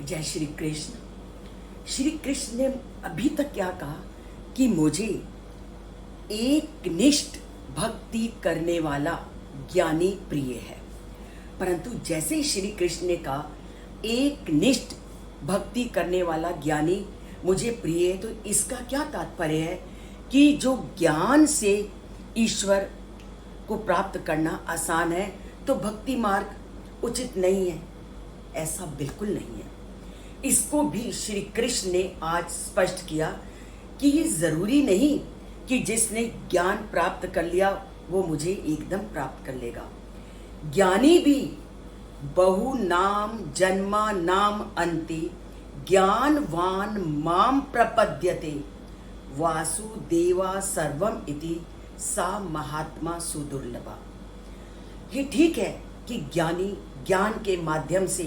जय श्री कृष्ण। श्री कृष्ण ने अभी तक क्या कहा कि मुझे एक निष्ठ भक्ति करने वाला ज्ञानी प्रिय है। परंतु जैसे ही श्री कृष्ण ने कहा एक निष्ठ भक्ति करने वाला ज्ञानी मुझे प्रिय है, तो इसका क्या तात्पर्य है कि जो ज्ञान से ईश्वर को प्राप्त करना आसान है तो भक्ति मार्ग उचित नहीं है? ऐसा बिल्कुल नहीं है। इसको भी श्री कृष्ण ने आज स्पष्ट किया कि ये जरूरी नहीं कि जिसने ज्ञान प्राप्त कर लिया वो मुझे एकदम प्राप्त कर लेगा। ज्ञानी भी बहु नाम जन्मा नाम अंते ज्ञानवान माम प्रपद्यते वासुदेवा सर्वम इति सा महात्मा सुदुर्लभा। ये ठीक है कि ज्ञानी ज्ञान के माध्यम से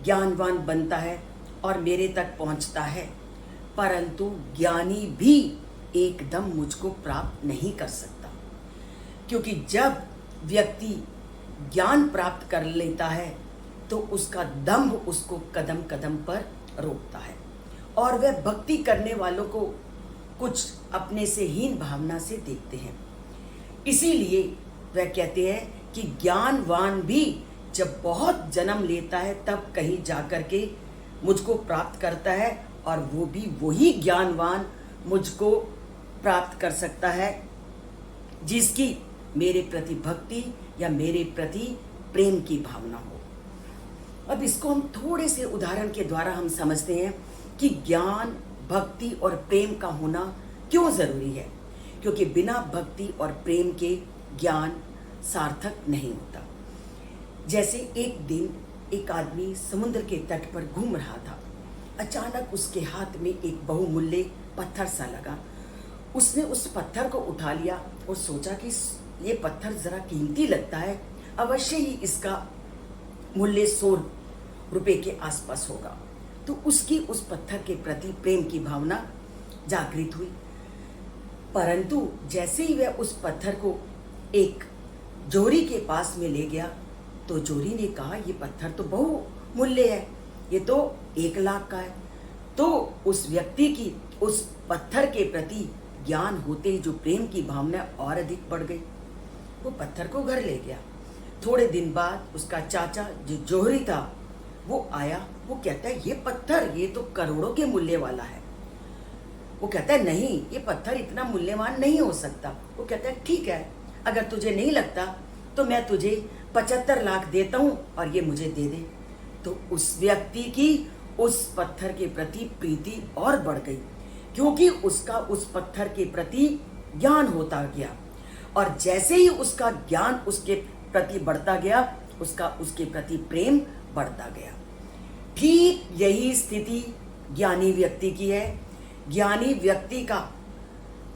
ज्ञानवान बनता है और मेरे तक पहुंचता है, परंतु ज्ञानी भी एकदम मुझको प्राप्त नहीं कर सकता, क्योंकि जब व्यक्ति ज्ञान प्राप्त कर लेता है तो उसका दंभ उसको कदम कदम पर रोकता है और वह भक्ति करने वालों को कुछ अपने से हीन भावना से देखते हैं। इसीलिए वह कहते हैं कि ज्ञानवान भी जब बहुत जन्म लेता है तब कहीं जाकर के मुझको प्राप्त करता है, और वो भी वही ज्ञानवान मुझको प्राप्त कर सकता है जिसकी मेरे प्रति भक्ति या मेरे प्रति प्रेम की भावना हो। अब इसको हम थोड़े से उदाहरण के द्वारा हम समझते हैं कि ज्ञान भक्ति और प्रेम का होना क्यों जरूरी है। क्योंकि बिना भक्ति और प्रेम के ज्ञान सार्थक नहीं होता। जैसे एक दिन एक आदमी समुद्र के तट पर घूम रहा था। अचानक उसके हाथ में एक बहुमूल्य पत्थर सा लगा। उसने उस पत्थर को उठा लिया और सोचा कि ये पत्थर जरा कीमती लगता है, अवश्य ही इसका मूल्य 100 रुपए के आसपास होगा। तो उसकी उस पत्थर के प्रति प्रेम की भावना जागृत हुई। परंतु जैसे ही वह उस पत्थर को एक जोरी के पास में ले गया तो जोरी ने कहा ये पत्थर तो बहुमूल्य है, ये तो 1 लाख का है। तो उस व्यक्ति की उस पत्थर के प्रति ज्ञान होते ही जो प्रेम की भावना और अधिक बढ़ गई। वो पत्थर को घर ले गया। थोड़े दिन बाद उसका चाचा जो जोहरी था वो आया। वो कहता है ये पत्थर ये तो करोड़ों के मूल्य वाला है। वो कहता है नहीं, ये पत्थर इतना मूल्यवान नहीं हो सकता। वो कहता है ठीक है, अगर तुझे नहीं लगता तो मैं तुझे 75 लाख देता हूं और ये मुझे दे दे। तो उस व्यक्ति की उस पत्थर के प्रति प्रीति और बढ़ गई, क्योंकि उसका उस पत्थर के प्रति ज्ञान होता गया, और जैसे ही उसका ज्ञान उसके प्रति बढ़ता गया उसका उसके प्रति प्रेम बढ़ता गया। ठीक यही स्थिति ज्ञानी व्यक्ति की है। ज्ञानी व्यक्ति का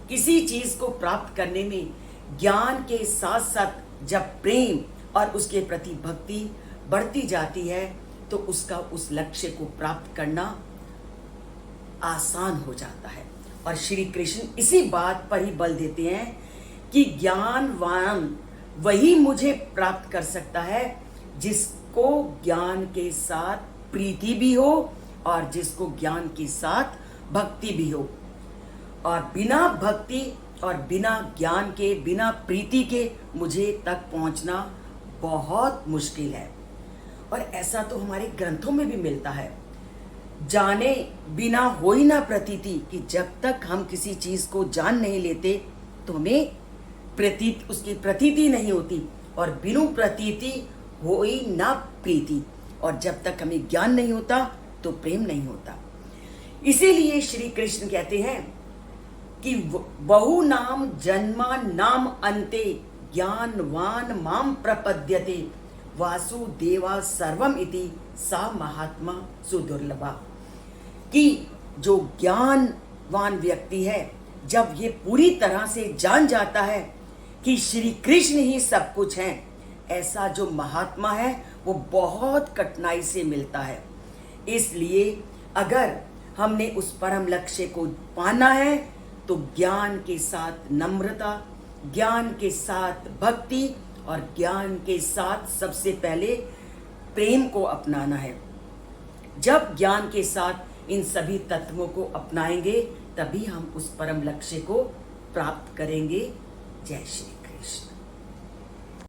किसी चीज को प्राप्त करने में ज्ञान के साथ साथ जब प्रेम और उसके प्रति भक्ति बढ़ती जाती है तो उसका उस लक्ष्य को प्राप्त करना आसान हो जाता है। और श्री कृष्ण इसी बात पर ही बल देते हैं कि ज्ञानवान वही मुझे प्राप्त कर सकता है जिसको ज्ञान के साथ प्रीति भी हो और जिसको ज्ञान के साथ भक्ति भी हो। और बिना भक्ति और बिना ज्ञान के बिना प्रीति के मुझे तक पहुंचना बहुत मुश्किल है। और ऐसा तो हमारे ग्रंथों में भी मिलता है, जाने बिना हो ही ना प्रतीति, कि जब तक हम किसी चीज को जान नहीं लेते तो हमें उसकी प्रतीति नहीं होती, और बिनु प्रतीति हो ही ना प्रीति, और जब तक हमें ज्ञान नहीं होता तो प्रेम नहीं होता। इसीलिए श्री कृष्ण कहते हैं कि बहु नाम जन्मा नाम अंते ज्ञानवान माम प्रपद्यते वासुदेवा सर्वम इति सा महात्मा सुदुर्लभा। कि जो ज्ञानवान व्यक्ति है जब ये पूरी तरह से जान जाता है कि श्री कृष्ण ही सब कुछ हैं, ऐसा जो महात्मा है वो बहुत कठिनाई से मिलता है। इसलिए अगर हमने उस परम लक्ष्य को पाना है तो ज्ञान के साथ नम्रता, ज्ञान के साथ भक्ति और ज्ञान के साथ सबसे पहले प्रेम को अपनाना है। जब ज्ञान के साथ इन सभी तत्वों को अपनाएंगे तभी हम उस परम लक्ष्य को प्राप्त करेंगे। जय श्री कृष्ण।